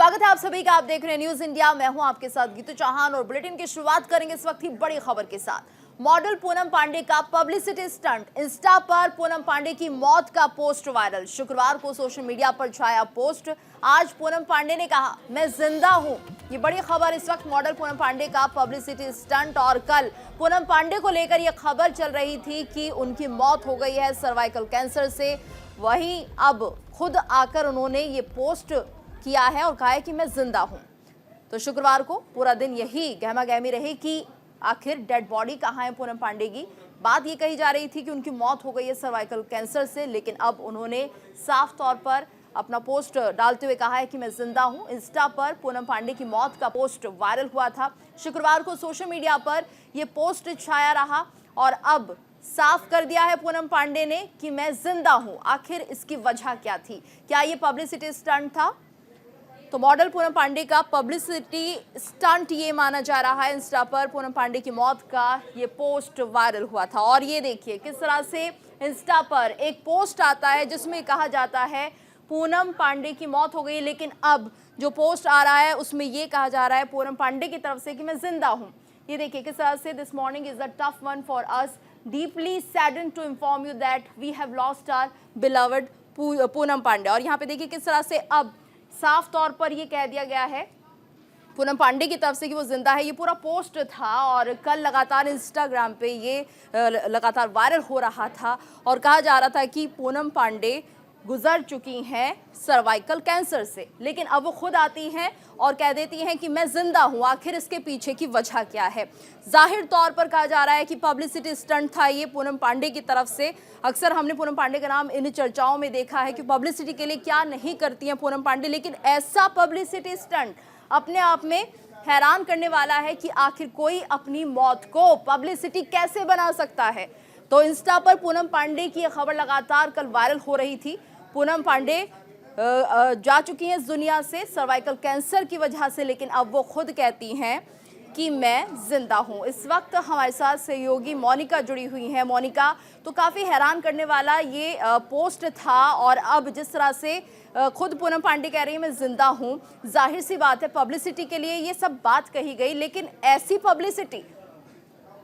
स्वागत है आप सभी का। आप देख रहे हैं न्यूज इंडिया। मैं हूं आपके साथ गीतू चौहान और बुलेटिन की शुरुआत करेंगे इस वक्त की बड़ी खबर के साथ। मॉडल पूनम पांडे का पब्लिसिटी स्टंट, इंस्टा पर पूनम पांडे की मौत का पोस्ट वायरल। शुक्रवार को सोशल मीडिया पर छाया पोस्ट। आज पूनम पांडे ने कहा, मैं जिंदा हूं। ये बड़ी खबर इस वक्त मॉडल पूनम पांडे का पब्लिसिटी स्टंट। और कल पूनम पांडे को लेकर यह खबर चल रही थी कि उनकी मौत हो गई है सर्वाइकल कैंसर से। वहीं अब खुद आकर उन्होंने ये पोस्ट किया है और कहा है कि मैं जिंदा हूं। तो शुक्रवार को पूरा दिन यही गहमा गहमी रही कि आखिर डेड बॉडी कहां है पूनम पांडे की। बात ये कही जा रही थी कि उनकी मौत हो गई है सर्वाइकल कैंसर से, लेकिन अब उन्होंने साफ तौर पर अपना पोस्ट डालते हुए कहा है कि मैं जिंदा हूं। इंस्टा पर पूनम पांडे की मौत का पोस्ट वायरल हुआ था। शुक्रवार को सोशल मीडिया पर यह पोस्ट छाया रहा और अब साफ कर दिया है पूनम पांडे ने कि मैं जिंदा हूं। आखिर इसकी वजह क्या थी? क्या ये पब्लिसिटी स्टंट था? तो मॉडल पूनम पांडे का पब्लिसिटी स्टंट ये माना जा रहा है। इंस्टा पर पूनम पांडे की मौत का ये पोस्ट वायरल हुआ था और ये देखिए किस तरह से इंस्टा पर एक पोस्ट आता है जिसमें कहा जाता है पूनम पांडे की मौत हो गई, लेकिन अब जो पोस्ट आ रहा है उसमें ये कहा जा रहा है पूनम पांडे की तरफ से कि मैं जिंदा हूँ। ये देखिए किस तरह से, this morning is a tough one for us, deeply saddened to inform you that we have lost our beloved Poonam Pandey. और यहाँ पे देखिए किस तरह से अब साफ तौर पर यह कह दिया गया है पूनम पांडे की तरफ से कि वो जिंदा है। ये पूरा पोस्ट था और कल लगातार इंस्टाग्राम पे ये लगातार वायरल हो रहा था और कहा जा रहा था कि पूनम पांडे गुजर चुकी हैं सर्वाइकल कैंसर से, लेकिन अब वो खुद आती हैं और कह देती हैं कि मैं जिंदा हूं। आखिर इसके पीछे की वजह क्या है? जाहिर तौर पर कहा जा रहा है कि पब्लिसिटी स्टंट था ये पूनम पांडे की तरफ से। अक्सर हमने पूनम पांडे का नाम इन चर्चाओं में देखा है कि पब्लिसिटी के लिए क्या नहीं करती हैं पूनम पांडे, लेकिन ऐसा पब्लिसिटी स्टंट अपने आप में हैरान करने वाला है कि आखिर कोई अपनी मौत को पब्लिसिटी कैसे बना सकता है। तो इंस्टा पर पूनम पांडे की यह खबर लगातार कल वायरल हो रही थी। पूनम पांडे जा चुकी हैं इस दुनिया से सर्वाइकल कैंसर की वजह से, लेकिन अब वो खुद कहती हैं कि मैं जिंदा हूं। इस वक्त हमारे साथ सहयोगी मोनिका जुड़ी हुई हैं। मोनिका, तो काफ़ी हैरान करने वाला ये पोस्ट था और अब जिस तरह से खुद पूनम पांडे कह रही है मैं जिंदा हूं, जाहिर सी बात है पब्लिसिटी के लिए ये सब बात कही गई, लेकिन ऐसी पब्लिसिटी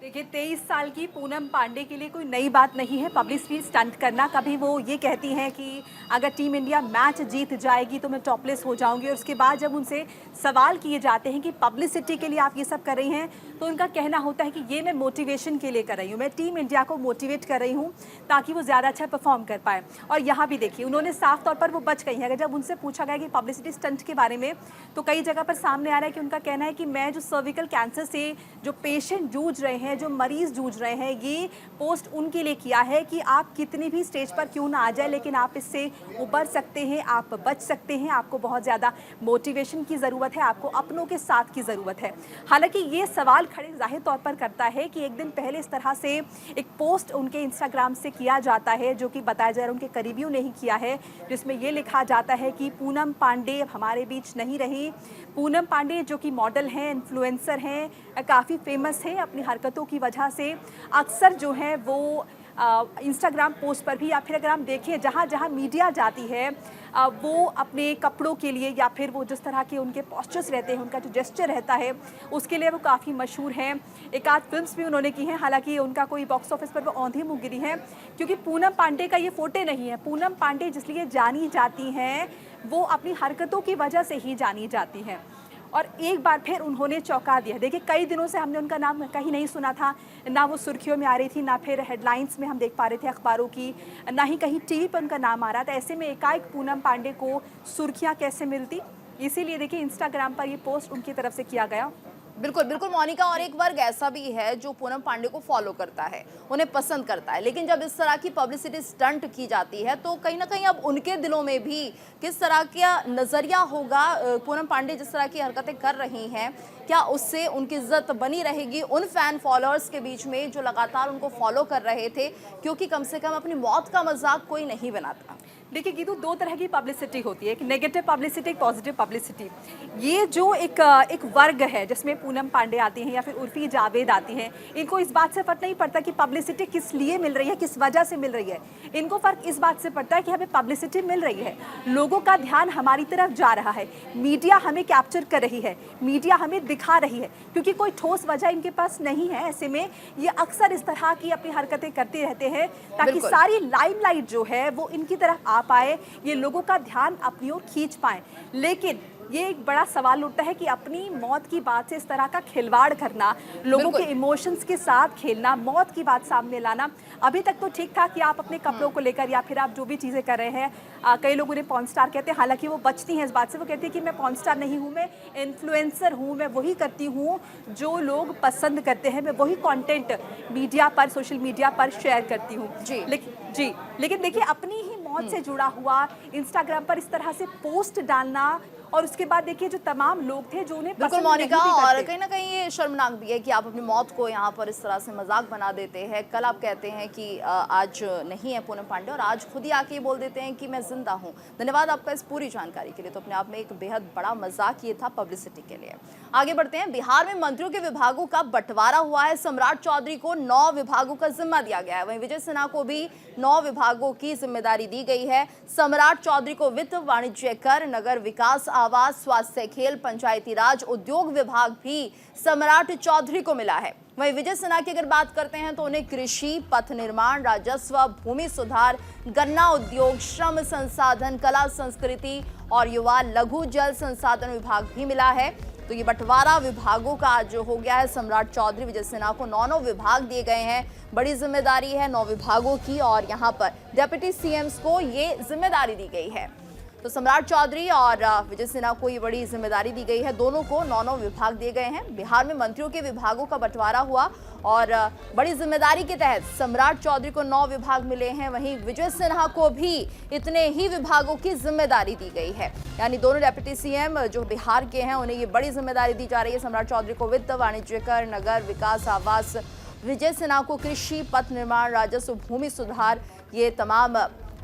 देखिए 23 साल की पूनम पांडे के लिए कोई नई बात नहीं है पब्लिसिटी स्टंट करना। कभी वो ये कहती हैं कि अगर टीम इंडिया मैच जीत जाएगी तो मैं टॉपलेस हो जाऊंगी, और उसके बाद जब उनसे सवाल किए जाते हैं कि पब्लिसिटी के लिए आप ये सब कर रही हैं, तो उनका कहना होता है कि ये मैं मोटिवेशन के लिए कर रही हूँ, मैं टीम इंडिया को मोटिवेट कर रही हूँ ताकि वो ज़्यादा अच्छा परफॉर्म कर पाए। और यहाँ भी देखिए उन्होंने साफ तौर पर वो बच गई हैं। अगर जब उनसे पूछा गया कि पब्लिसिटी स्टंट के बारे में, तो कई जगह पर सामने आ रहा है कि उनका कहना है कि मैं जो सर्विकल कैंसर से जो पेशेंट जूझ रहे हैं, जो मरीज जूझ रहे हैं, ये पोस्ट उनके लिए किया है कि आप कितनी भी स्टेज पर क्यों ना आ जाए, लेकिन आप इससे उबर सकते हैं, आप बच सकते हैं। आपको बहुत ज़्यादा मोटिवेशन की ज़रूरत है, आपको अपनों के साथ की ज़रूरत है। हालांकि ये सवाल खड़े जाहिर तौर पर करता है कि एक दिन पहले इस तरह से एक पोस्ट उनके इंस्टाग्राम से किया जाता है, जो कि बताया जा रहा है उनके करीबियों ने ही किया है, जिसमें ये लिखा जाता है कि पूनम पांडे अब हमारे बीच नहीं रही। पूनम पांडे जो कि मॉडल हैं, इन्फ्लुएंसर हैं, काफ़ी फेमस है अपनी हरकतों की वजह से, अक्सर जो है वो इंस्टाग्राम पोस्ट पर भी, या फिर अगर हम देखें जहाँ जहाँ मीडिया जाती है वो अपने कपड़ों के लिए या फिर वो जिस तरह के उनके पोस्चर्स रहते हैं, उनका जो जेस्चर रहता है, उसके लिए वो काफ़ी मशहूर हैं। एक आध फिल्म्स भी उन्होंने की हैं, हालांकि उनका कोई बॉक्स ऑफिस पर वो औंधी मुँह गिरी हैं, क्योंकि पूनम पांडे का ये फोटे नहीं है। पूनम पांडे जिसलिए जानी जाती हैं वो अपनी हरकतों की वजह से ही जानी जाती हैं। और एक बार फिर उन्होंने चौंका दिया। देखिए कई दिनों से हमने उनका नाम कहीं नहीं सुना था, ना वो सुर्खियों में आ रही थी, ना फिर हेडलाइंस में हम देख पा रहे थे अखबारों की, ना ही कहीं टीवी पर उनका नाम आ रहा था। ऐसे में एकाएक पूनम पांडे को सुर्खियां कैसे मिलती? इसीलिए देखिए इंस्टाग्राम पर ये पोस्ट उनकी तरफ से किया गया। बिल्कुल बिल्कुल मोनिका, और एक वर्ग ऐसा भी है जो पूनम पांडे को फॉलो करता है, उन्हें पसंद करता है, लेकिन जब इस तरह की पब्लिसिटी स्टंट की जाती है तो कहीं ना कहीं अब उनके दिलों में भी किस तरह का नज़रिया होगा। पूनम पांडे जिस तरह की हरकतें कर रही हैं, क्या उससे उनकी इज्जत बनी रहेगी उन फैन फॉलोअर्स के बीच में जो लगातार उनको फॉलो कर रहे थे? क्योंकि कम से कम अपनी मौत का मजाक कोई नहीं बनाता। देखिए गीतू, दो तरह की पब्लिसिटी होती है, एक नेगेटिव पब्लिसिटी, एक पॉजिटिव पब्लिसिटी। ये जो एक वर्ग है जिसमें पूनम पांडे आती हैं या फिर उर्फी जावेद आती हैं, इनको इस बात से फर्क नहीं पड़ता कि पब्लिसिटी किस लिए मिल रही है, किस वजह से मिल रही है। इनको फर्क इस बात से पड़ता है कि हमें पब्लिसिटी मिल रही है, लोगों का ध्यान हमारी तरफ जा रहा है, मीडिया हमें कैप्चर कर रही है, मीडिया हमें दिखा रही है, क्योंकि कोई ठोस वजह इनके पास नहीं है। ऐसे में ये अक्सर इस तरह की अपनी हरकतें करते रहते हैं ताकि सारी लाइमलाइट जो है वो इनकी तरफ आ पाए, ये लोगों का ध्यान अपनी ओर खींच पाए। लेकिन ये एक बड़ा सवाल उठता है कि अपनी मौत की बात से इस तरह का खिलवाड़ करना, लोगों के इमोशंस के साथ खेलना, मौत की बात सामने लाना। अभी तक तो ठीक था कि आप अपने कपड़ों को लेकर या फिर आप जो भी चीज़ें कर रहे हैं, कई लोग उन्हें पॉर्न स्टार कहते हैं, हालांकि वो बचती हैं इस बात से। वो कहती है कि मैं पॉर्न स्टार नहीं हूँ, मैं इन्फ्लुएंसर हूँ, मैं वही करती हूँ जो लोग पसंद करते हैं, मैं वही कंटेंट मीडिया पर, सोशल मीडिया पर शेयर करती हूँ। लेकिन देखिए, अपनी ही मौत से जुड़ा हुआ इंस्टाग्राम पर इस तरह से पोस्ट डालना, और उसके बाद देखिए जो तमाम लोग थे जो उन्हें बिल्कुल पसंद मोनिका, नहीं भी और करते। कहीं ना कहीं ये शर्मनाक भी है कि आप अपनी मौत को यहाँ पर इस तरह से मजाक बना देते हैं। कल आप कहते हैं कि आज नहीं है पूनम पांडे, और आज खुद ही आके बोल देते हैं कि मैं जिंदा हूँ। धन्यवाद आपका इस पूरी जानकारी के लिए। तो अपने आप में एक बेहद बड़ा मजाक ये था पब्लिसिटी के लिए। आगे बढ़ते हैं। बिहार में मंत्रियों के विभागों का बंटवारा हुआ है। सम्राट चौधरी को 9 विभागों का जिम्मा दिया गया है, वहीं विजय सिन्हा को भी 9 विभागों की जिम्मेदारी दी गई है। सम्राट चौधरी को वित्त, वाणिज्य कर, नगर विकास, आवास, स्वास्थ्य, खेल, पंचायती राज, उद्योग विभाग भी सम्राट चौधरी को मिला है। वहीं विजय सिन्हा की अगर बात करते हैं तो उन्हें कृषि, पथ निर्माण, राजस्व, भूमि सुधार, गन्ना उद्योग, श्रम संसाधन, कला संस्कृति और युवा लघु जल संसाधन विभाग भी मिला है। तो ये बंटवारा विभागों का आज हो गया है। सम्राट चौधरी, विजय सिन्हा को 9 विभाग दिए गए हैं। बड़ी जिम्मेदारी है 9 विभागों की, और यहाँ पर डिप्टी सीएम्स को ये जिम्मेदारी दी गई है। तो सम्राट चौधरी और विजय सिन्हा को ये बड़ी जिम्मेदारी दी गई है। दोनों को 9 विभाग दिए गए हैं। बिहार में मंत्रियों के विभागों का बंटवारा हुआ और बड़ी जिम्मेदारी के तहत सम्राट चौधरी को 9 विभाग मिले हैं। वहीं विजय सिन्हा को भी इतने ही विभागों की जिम्मेदारी दी गई है। यानी दोनों डिप्टी सीएम जो बिहार के हैं, उन्हें ये बड़ी जिम्मेदारी दी जा रही है। सम्राट चौधरी को वित्त, वाणिज्य कर, नगर विकास, आवास, विजय सिन्हा को कृषि, पथ निर्माण, राजस्व, भूमि सुधार, ये तमाम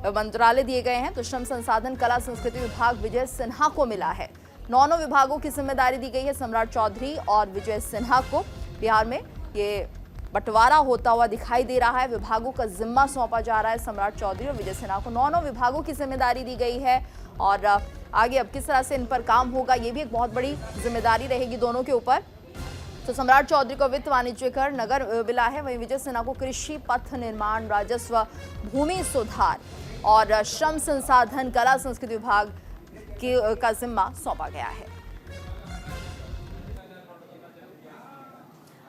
मंत्रालय दिए गए हैं। तो श्रम संसाधन, कला संस्कृति विभाग विजय सिन्हा को मिला है। 9 विभागों की जिम्मेदारी दी गई है सम्राट चौधरी और विजय सिन्हा को। बिहार में ये बंटवारा होता हुआ दिखाई दे रहा है। विभागों का जिम्मा सौंपा जा रहा है। सम्राट चौधरी और विजय सिन्हा को 9 विभागों की जिम्मेदारी दी गई है, और आगे अब किस तरह से इन पर काम होगा, ये भी एक बहुत बड़ी जिम्मेदारी रहेगी दोनों के ऊपर। तो सम्राट चौधरी को वित्त, वाणिज्य कर, नगर मिला है। वहीं विजय सिन्हा को कृषि, पथ निर्माण, राजस्व, भूमि सुधार और श्रम संसाधन, कला संस्कृति विभाग का जिम्मा सौंपा गया है।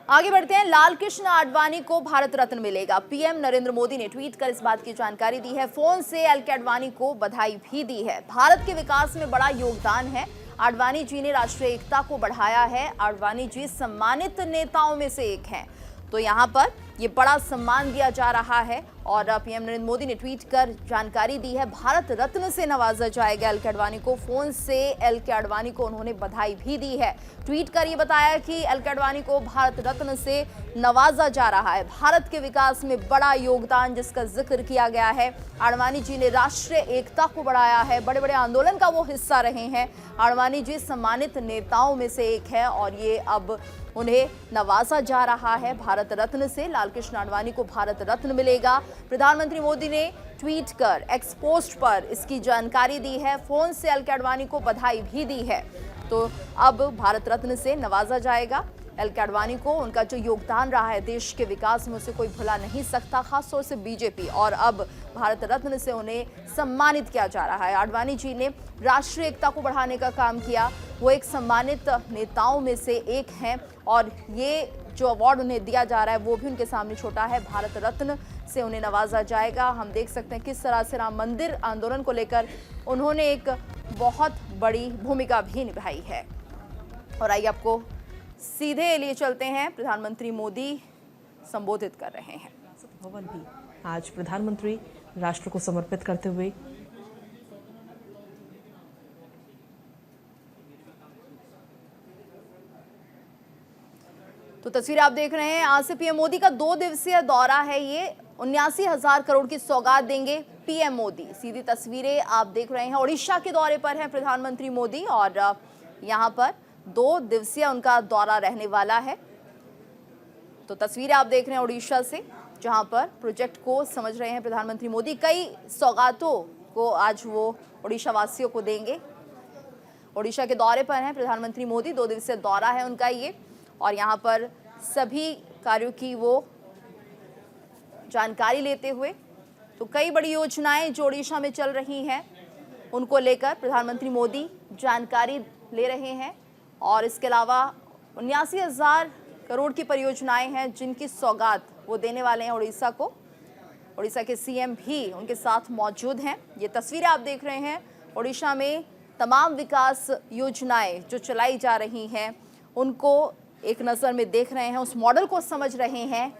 आगे बढ़ते हैं। लाल कृष्ण आडवाणी को भारत रत्न मिलेगा। पीएम नरेंद्र मोदी ने ट्वीट कर इस बात की जानकारी दी है। फोन से एलके आडवाणी को बधाई भी दी है। भारत के विकास में बड़ा योगदान है। आडवाणी जी ने राष्ट्रीय एकता को बढ़ाया है। आडवाणी जी सम्मानित नेताओं में से एक हैं। तो यहाँ पर ये बड़ा सम्मान दिया जा रहा है, और पीएम नरेंद्र मोदी ने ट्वीट कर जानकारी दी है। भारत रत्न से नवाजा जाएगा एलके आडवाणी को। फोन से एलके आडवाणी को उन्होंने बधाई भी दी है। ट्वीट कर ये बताया कि एलके आडवाणी को भारत रत्न से नवाजा जा रहा है। भारत के विकास में बड़ा योगदान जिसका जिक्र किया गया है। आडवाणी जी ने राष्ट्रीय एकता को बढ़ाया है। बड़े बड़े आंदोलन का वो हिस्सा रहे हैं। आडवाणी जी सम्मानित नेताओं में से एक है, और ये अब उन्हें नवाजा जा रहा है भारत रत्न से। लालकृष्ण आडवाणी को भारत रत्न मिलेगा। प्रधानमंत्री मोदी ने ट्वीट कर एक्स पोस्ट पर इसकी जानकारी दी है। फोन से एलके आडवाणी को बधाई भी दी है। तो अब भारत रत्न से नवाजा जाएगा एलके आडवाणी को। उनका जो योगदान रहा है देश के विकास में, उसे कोई भुला नहीं सकता, खासतौर से बीजेपी, और अब भारत रत्न से उन्हें सम्मानित किया जा रहा है। आडवाणी जी ने राष्ट्रीय एकता को बढ़ाने का काम किया। वो एक सम्मानित नेताओं में से एक हैं, और ये जो अवार्ड उन्हें दिया जा रहा है वो भी उनके सामने छोटा है। भारत रत्न से उन्हें नवाजा जाएगा। हम देख सकते हैं किस तरह से राम मंदिर आंदोलन को लेकर उन्होंने एक बहुत बड़ी भूमिका भी निभाई है। और आइए आपको सीधे लिए चलते हैं। प्रधानमंत्री मोदी संबोधित कर रहे हैं। भवन भी आज प्रधानमंत्री राष्ट्र को समर्पित करते हुए तो तस्वीर आप देख रहे हैं। आज से पीएम मोदी का 2 दिवसीय दौरा है। ये 79,000 करोड़ की सौगात देंगे। पीएम मोदी। सीधी तस्वीरें आप देख रहे हैं, ओडिशा के दौरे पर हैं प्रधानमंत्री मोदी और यहां पर 2 दिवसीय उनका दौरा रहने वाला है। तो तस्वीरें आप देख रहे हैं ओडिशा से, जहां पर प्रोजेक्ट को समझ रहे हैं प्रधानमंत्री मोदी। कई सौगातों को आज वो ओडिशा वासियों को देंगे। ओडिशा के दौरे पर हैं प्रधानमंत्री मोदी, 2 दिवसीय दौरा है उनका ये, और यहाँ पर सभी कार्यों की वो जानकारी लेते हुए, तो कई बड़ी योजनाएं जो ओडिशा में चल रही हैं उनको लेकर प्रधानमंत्री मोदी जानकारी ले रहे हैं। और इसके अलावा 79,000 करोड़ की परियोजनाएं हैं जिनकी सौगात वो देने वाले हैं ओडिशा को। ओडिशा के सीएम भी उनके साथ मौजूद हैं। ये तस्वीरें आप देख रहे हैं, ओडिशा में तमाम विकास योजनाएं जो चलाई जा रही हैं उनको एक नज़र में देख रहे हैं, उस मॉडल को समझ रहे हैं।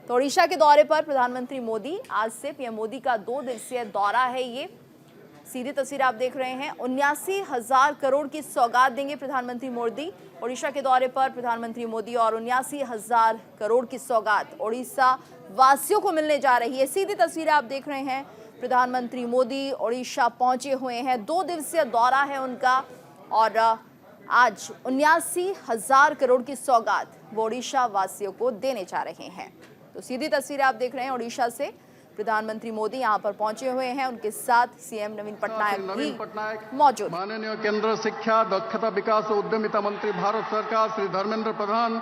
तो ओडिशा के दौरे पर प्रधानमंत्री मोदी, आज से पीएम मोदी का 2 दिवसीय दौरा है ये। सीधी तस्वीर आप देख रहे हैं, 79,000 करोड़ की सौगात देंगे प्रधानमंत्री मोदी। ओडिशा के दौरे पर प्रधानमंत्री मोदी और 79,000 करोड़ की सौगात ओडिशा वासियों को मिलने जा रही है। सीधी तस्वीरें आप देख रहे हैं, प्रधानमंत्री मोदी ओडिशा पहुंचे हुए हैं, 2 दिवसीय दौरा है उनका और आज 79,000 करोड़ की सौगात वो ओडिशा वासियों को देने जा रहे हैं। तो सीधी तस्वीरें आप देख रहे हैं, ओडिशा से प्रधानमंत्री मोदी यहां पर पहुंचे हुए हैं, उनके साथ सीएम नवीन पटनायक भी मौजूद। माननीय केंद्र शिक्षा दक्षता विकास और उद्यमिता मंत्री भारत सरकार श्री धर्मेंद्र प्रधान,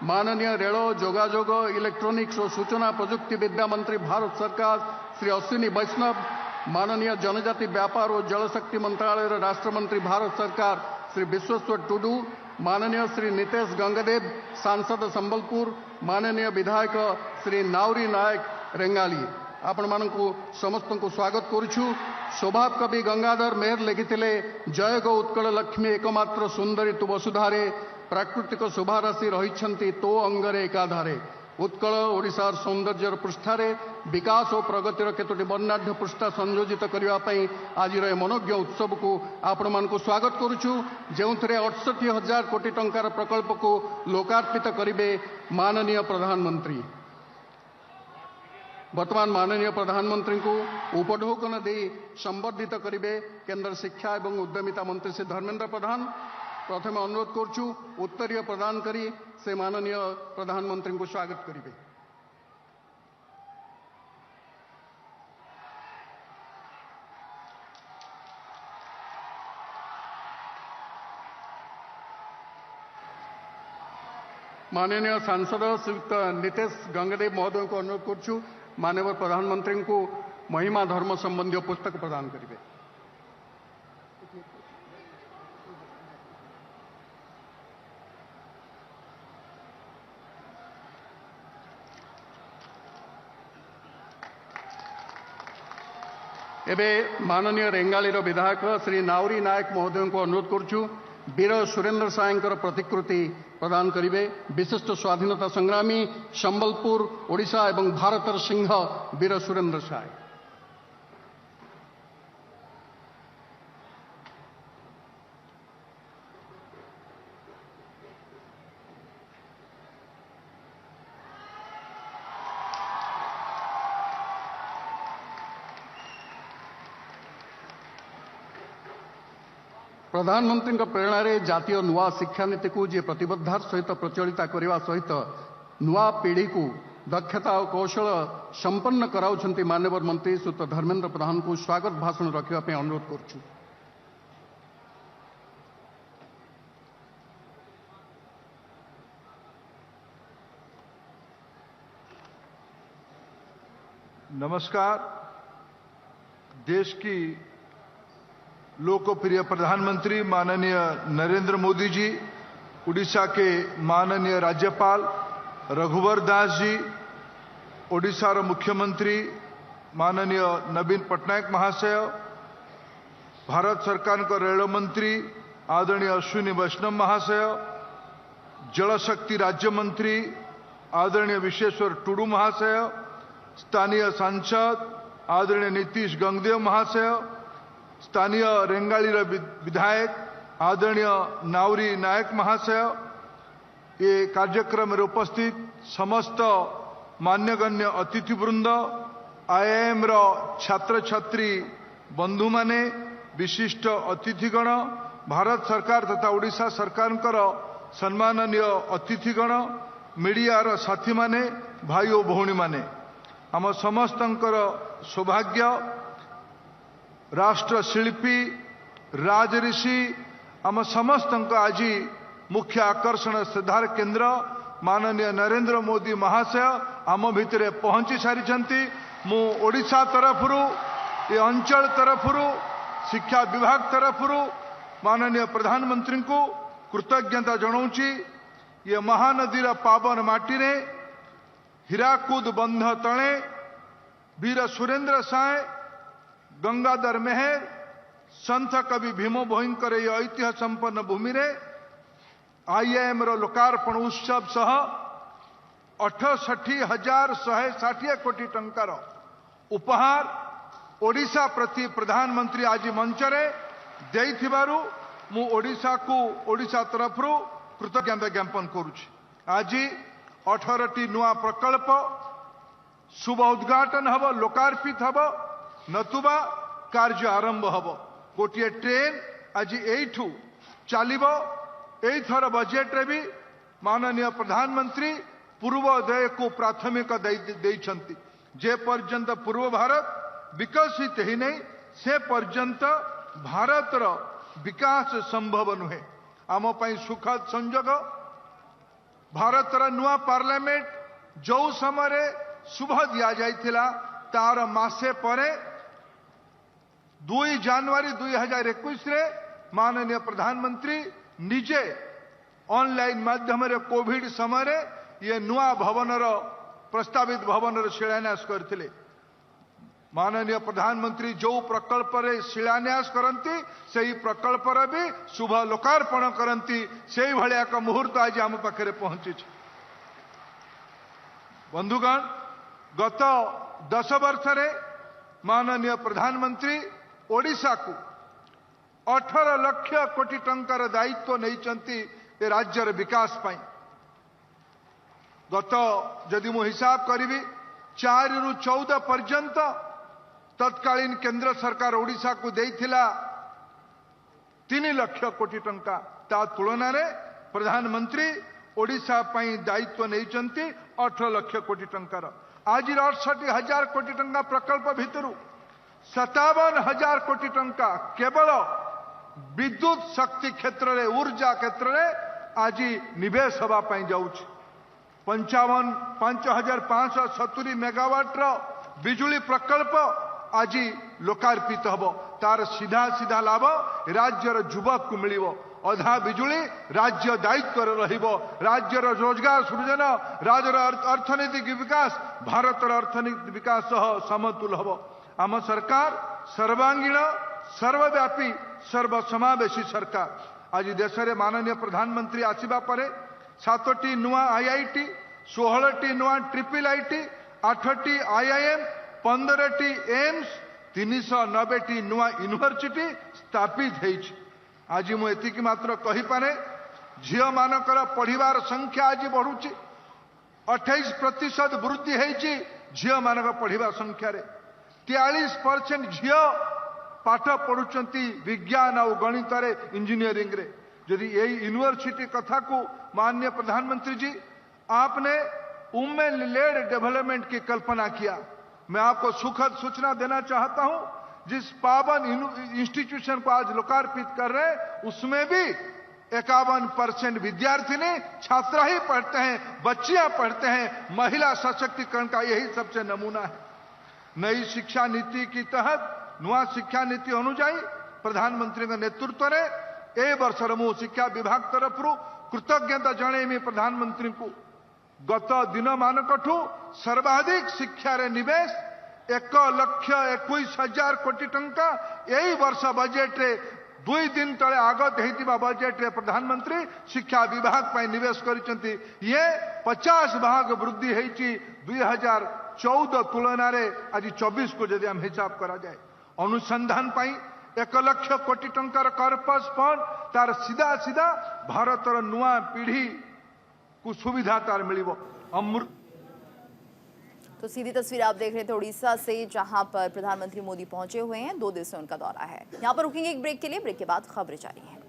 माननीय रेल जोगाजोग इलेक्ट्रॉनिक्स और सूचना प्रजुक्ति विद्या मंत्री भारत सरकार श्री अश्विनी वैष्णव, माननीय जनजाति व्यापार और जलशक्ति मंत्रालय राष्ट्र मंत्री भारत सरकार श्री विश्वेश्वर टुडू, माननीय श्री नितेश गंगदेव सांसद संबलपुर, माननीय विधायक श्री नाउरी नायक रेंगाली, आपण मानकु समस्त को स्वागत करुछु। स्वभाव कवि गंगाधर मेहर लिखिथिले, जय गो उत्कल लक्ष्मी एकमात्र सुंदरी तु वसुधारे, प्राकृतिक शोभाराशि रहिछंती तो अंगरे एकाधारे। उत्कल ओडिशार सौंदर्यर पृष्ठारे विकास और प्रगतिर केतोटी वर्णाढ्य पृष्ठा संयोजित करने आज मनोज्ञ उत्सव को आपण मानकु स्वागत करुछु, जेउथरे 68,000 कोटी टंकार प्रकल्प को लोकार्पित करिवे माननीय प्रधानमंत्री। वर्तमान माननीय प्रधानमंत्री को उपढौकन दे संबर्धित करिवे केंद्र शिक्षा एवं उद्यमिता मंत्री श्री धर्मेंद्र प्रधान। प्रथम अनुरोध करछु उत्तरीय प्रदान करी से माननीय प्रधानमंत्री को स्वागत करिवे। माननीय सांसद श्रीयुक्त नितेश गंगदेव महोदय को अनुरोध करछु माननीय प्रधानमंत्री को महिमा धर्म संबंधी पुस्तक प्रदान करिवे। एबे माननीय रेंगालीर विधायक श्री नाउरी नायक महोदय को अनुरोध करछु वीर सुरेंद्र सायंकर प्रतिकृति प्रदान करिवे। विशिष्ट स्वाधीनता संग्रामी संबलपुर ओडिशा एवं भारतर सिंह वीर सुरेंद्र साय। प्रधानमंत्री प्रेरणा जातीय नुआ शिक्षा नीति को जी प्रतिबद्धार सहित प्रचलित करने सहित नुआ पीढ़ी को दक्षता और कौशल संपन्न कराउछंती माननीय मंत्री श्री धर्मेंद्र प्रधान को स्वागत भाषण रखा अनुरोध करुछु। नमस्कार। देश की लोकप्रिय प्रधानमंत्री माननीय नरेंद्र मोदी जी, उड़ीसा के माननीय राज्यपाल रघुवर दास जी, ओडिशार मुख्यमंत्री माननीय नवीन पटनायक महाशय, भारत सरकार का रेल मंत्री आदरणीय अश्विनी वैष्णव महाशय, जलशक्ति राज्य मंत्री आदरणीय विश्वेश्वर टुडू महाशय, स्थानीय सांसद आदरणीय नीतीश गंगदेव महाशय, स्थानीय रेंगालीर विधायक आदरणीय नाउरी नायक महाशय, ये कार्यक्रम में उपस्थित समस्त मान्यगण्य अतिथिवृंद, आईआईएम रो छात्र छात्री बंधु माने विशिष्ट अतिथिगण भारत सरकार तथा ओडिशा सरकार सम्माननीय अतिथिगण मीडिया साथी माने भाई और भौणी माने आम समस्तंकर सौभाग्य राष्ट्र शिल्पी राजऋषि आम समस्त आज मुख्य आकर्षण श्रद्धार केन्द्र माननीय नरेंद्र मोदी महाशय आम भितर पहुंची सारी मु ओडिशा तरफरु ये अंचल तरफरु शिक्षा विभाग तरफरु माननीय प्रधानमंत्री को कृतज्ञता जनाऊँची ये महानदीर पावन माटी रे हीराकुद बंध तले वीर सुरेंद्र साय गंगाधर मेहर संत कवि भीम भोईंकर ये ऐतिह्य संपन्न भूमि रे आईआईएम रो लोकार्पण उत्सव सह 68,160 कोटी टंकार उपहार ओडिशा प्रति प्रधानमंत्री आज मंचरे देइथिबारु मु ओडिशा को ओडिशा तरफरु कृतज्ञता ज्ञापन करुछि। आज 18टी नुआ प्रकल्प शुभ उद्घाटन हब लोकार्पित हब नतुबा कार्य आरंभ हब गोटे ट्रेन आज एठू चलिबो एथर बजेट रे भी माननीय प्रधानमंत्री पूर्वोदय को प्राथमिकता देइछंती जे पर्यंत पूर्व भारत विकसित ही नहीं से पर्यंत भारतर विकास संभव नुहे आम पई सुखद संजोग भारतर नुआ पार्लियामेंट जो समय शुभ दिया जाइथिला तार मासे परे 2 जनवरी 2021 रे माननीय प्रधानमंत्री निजे ऑनलाइन माध्यम रे कोविड समय रे ये नुआ भवनर प्रस्तावित भवनर शिलान्यास करथिले। माननीय प्रधानमंत्री जो प्रकल्प रे शिलान्यास करती से ही प्रकल्प रे भी शुभ लोकार्पण करती से भाया एक मुहूर्त आज आम पाखे पहुंची। बंधुगण गत 10 वर्ष रे माननीय प्रधानमंत्री ओडिशा को 18 लाख कोटी टंकार दायित्व नहीं राज्यर विकास पाई। गत जदि मु हिसाब करी 4 रु 14 पर्यंत तत्कालीन केंद्र सरकार ओडिशा को देइथिला 3 लाख कोटी टंका ता तुलना रे प्रधानमंत्री ओडिशा पाई दायित्व नहीं 18 लाख कोटी टंकार। आज 68,000 कोटी टंका प्रकल्प भितरु 57,000 कोटी टंका केवल विद्युत शक्ति क्षेत्र रे ऊर्जा क्षेत्र रे आज निवेश हवा पाई जाउछि। 5,570 मेगावाट रो बिजुली प्रकल्प आज लोकार्पित हब तार सीधा सीधा लाभ राज्यर युवक को मिलिबो। अधा बिजुली राज्य दायित्व रहिबो राज्यर रोजगार सृजन राज्यर अर्थनैतिक विकास भारतर अर्थनैतिक विकास सह समतुल हब। आम सरकार सर्वांगीण सर्वव्यापी सर्वसमावेशी सरकार। आज देश में माननीय प्रधानमंत्री आसिबा परे 7टी नुआ आईआईटी 16टी नुआ ट्रिपल आईटी 8टी आईआईएम 15टी एम्स 390टी नुआ यूनिवर्सिटी स्थापित होइछि। आज मु एतिकी मात्र कहि पारे झियो मानकर पढ़िबार संख्या आज बढ़ुछि 28% वृद्धि होइछि। झियो मानक पढ़िबा संख्या रे 43% झियो पाठ पढ़ुचंती विज्ञान और गणित रे इंजीनियरिंग रे। यदि यही यूनिवर्सिटी कथा को माननीय प्रधानमंत्री जी आपने वुमेन लेड डेवलपमेंट की कल्पना किया। मैं आपको सुखद सूचना देना चाहता हूं जिस पावन इंस्टीट्यूशन को आज लोकार्पित कर रहे उसमें भी 51% विद्यार्थिनी छात्रा ही पढ़ते हैं बच्चियां पढ़ते हैं। महिला सशक्तिकरण का यही सबसे नमूना है। नई शिक्षा नीति के तहत नुआ शिक्षा नीति अनुଯାयी प्रधानमंत्री के नेतृत्व रे ए वर्ष मु शिक्षा विभाग तरफ कृतज्ञता जणेमी प्रधानमंत्री को। गत दिन मानकठू सर्वाधिक शिक्षा रे निवेश 1,21,000 कोटी टंका यही वर्ष बजेट रे 2 दिन तले आगत होइतिबा बजेट रे प्रधानमंत्री शिक्षा विभाग पर निवेश करिसेंती। ये 50 भाग वृद्धि होइछि 2014 तुलना रे आज 24 को यदि हम हिसाब करा जाए। अनुसंधान पाई 1 लाख कोटी टंकार कॉर्पस फंड तार सीधा सीधा भारतर नुआ पीढ़ी को सुविधा तार मिलिबो। तो सीधी तस्वीर आप देख रहे थे उड़ीसा से, जहां पर प्रधानमंत्री मोदी पहुंचे हुए हैं। 2 दिवसीय उनका दौरा है। यहां पर रुकेंगे एक ब्रेक के लिए। ब्रेक के बाद खबरें जारी हैं।